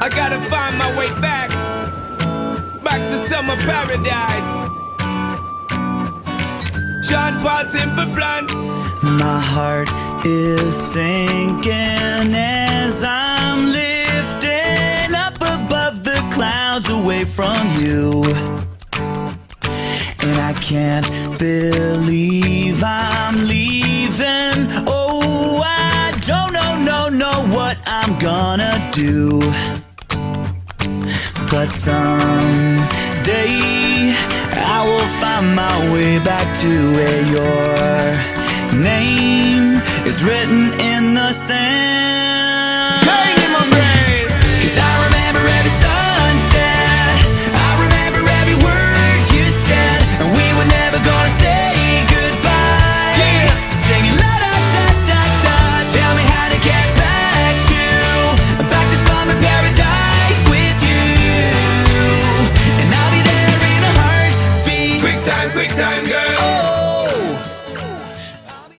I gotta find my way back to summer paradise. Sean Paul Simple Plan. My heart is sinking as I'm lifting up above the clouds away from you. And I can't believe I'm leaving. Oh, I don't know what I'm gonna do. But someday I will find my way back to where your name is written in the sand. Pain in my brain. 'Cause I remember every sunset, I remember every word you said, and we were never gonna say goodbye. Yeah. Singing la da da da da. Tell me how to get back to summer paradise with you, and I'll be there in a heartbeat. Quick time, girl. Oh,